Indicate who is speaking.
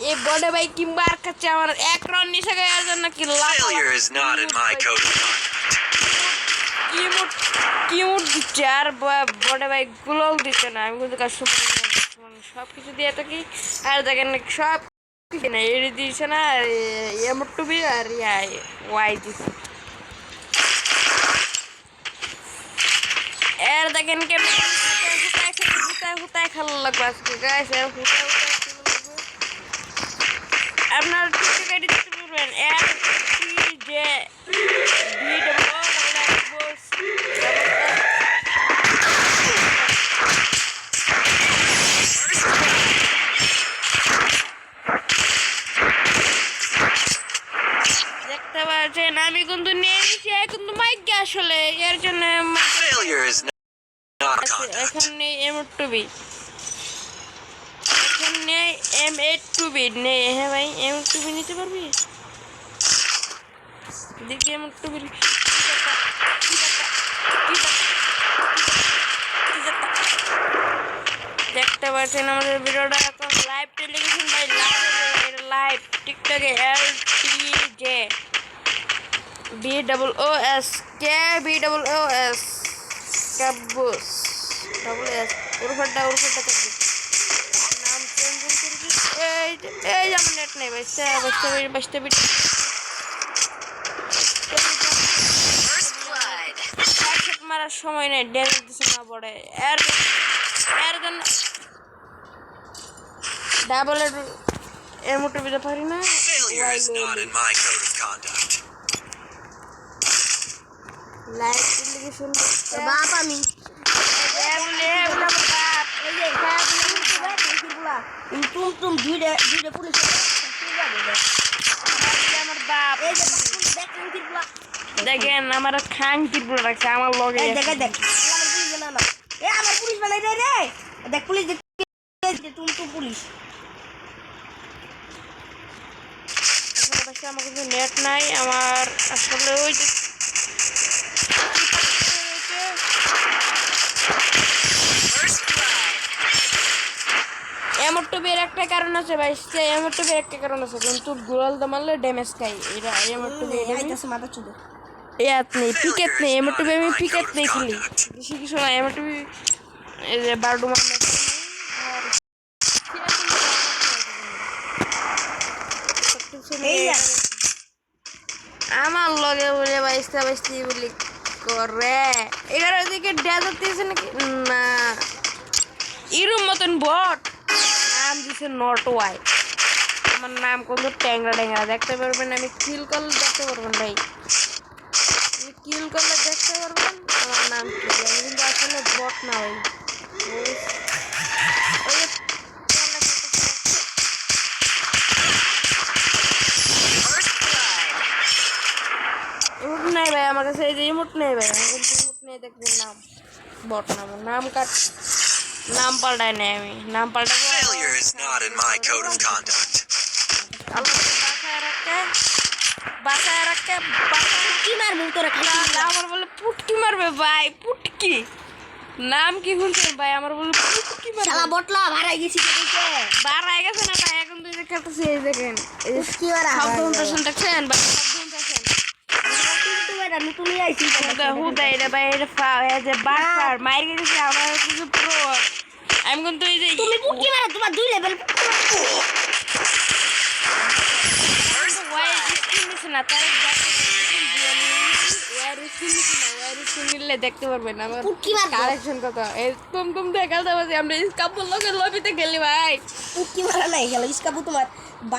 Speaker 1: এই বড় ভাই কিংবা আর কাছে আমার এক রাউন্ড নিচে গেছে জন্য কি লাভ
Speaker 2: Failure is not in my code of conduct.
Speaker 1: Cute দিচ্ছে আর বড় ভাই গুলোও দিচ্ছে না আমি কিন্তু কাজ সব কিছু দিয়ে থাকি আর দেখেন সব কিছু না এড়ি দিচ্ছে না আর এমটুবি আর ওয়াই দিচ্ছে এর দেখেন কে হুতায় খেলা লাগবে আজকে গাইস হুতায় আপনার টিকে গাড়ি দিতে পারবেন এর যে দেখতে পাচ্ছেন আমি কিন্তু নিয়ে নিচ্ছি কিন্তু মাইক আসলে এর জন্য
Speaker 2: Failure is not conduct.
Speaker 1: এখানে M2B এখানে M8 নেই হ্যাঁ ভাই M2B নিতে পারবি দেখি M2B দেখতে পাচ্ছেন আমাদের ভিডিওটা এখন লাইভ টেলিভিশন ভাই লাইভ টিকটকে LTJ BOOS KBOOS কাব্বুস WS উরফাটা নাম চেঞ্জ করবি এই আমার নেট নেই বাঁচতে মারার সময় নেই ড্যামেজ দিচ্ছে না পড়ে এর জন্য ডাবল এর মোটর দিতে পারি না
Speaker 2: Failure is not in my code of conduct.
Speaker 1: Live television
Speaker 3: বাপ আমি তুম দুইটা পুলিশ
Speaker 1: আমার বাপ দেখেন আমার খান টিপলো রাখছে আমার লগে
Speaker 3: দেখ আমার পুলিশ বানাই রে দেখ পুলিশ তুম পুলিশ
Speaker 1: আমার কিন্তু নেট নাই আমার আসলে ওই যে এমটুবির একটা কারণ আছে ভাই এমটুবির একটা কারণ আছে কিন্তু গোল মারলে ড্যামেজ খাই এটা এমটুবি
Speaker 3: মাথা চুদে
Speaker 1: ইয়াত নেই পিকেট নেই এমটুবি আমি পিকেট নেই খেলি বেশি কিছু না এমটুবি এই যে বারডুমান আমার লগে বলে বাইস্তি বলি করে এগারো দিকে ডেজার্ট দিয়েছে নাকি না এরম মতন বট নাম দিছে নট ওয়াই আমার নাম কিন্তু ট্যাংরা দেখতে পারবেন আমি কিল করলে দেখতে পারবেন ভাই আমি কিল করলে দেখতে পারবেন আমার নাম কি আমি কিন্তু আসলে বট না ভাই ইমোট নাই ভাই আমার কাছে এই যে ইমোট নেই ভাই আমি কিন্তু ইমোট নেই দেখবেন নাম বট নাম পাল্টায় নেই আমি নাম পাল্টাবো
Speaker 2: Failure is not in my code of conduct.
Speaker 1: বাসায় রাখতে
Speaker 3: কি মারবো তোরা
Speaker 1: আমার বলে পুটকি মারবে ভাই পুটকি নাম কি শুনছেন ভাই আমার বলে পুটকি মারবে
Speaker 3: শালা বটলা ভাড়াই গেছি দেখে
Speaker 1: বাড়াই গেছে না ভাই এখন তুই যে খেলতেছি এই দেখেন
Speaker 3: পুটকি মারা
Speaker 1: শব্দ শুনতেছেন দেখছেন ভাই শব্দ শুনতেছেন
Speaker 3: তুমি আইছি
Speaker 1: হুদা এটা ভাই এটা যে বাটফার মাইর গেছে আমার কিছু প্রো আমি কিন্তু এই যে
Speaker 3: তুমি পুটকি মারা তোমার দুই লেভেল
Speaker 1: ওয়াই স্ক্রিন দিছে না তার নিলে দেখতে পারবেন আমার
Speaker 3: পুটকি মারবো
Speaker 1: কালেকশন কত এই তুম দেখা যাবে আমরা ইসকাপুর লগে লবিতে গেলি ভাই
Speaker 3: পুটকি মারা নাই গেল ইসকাপু তোমার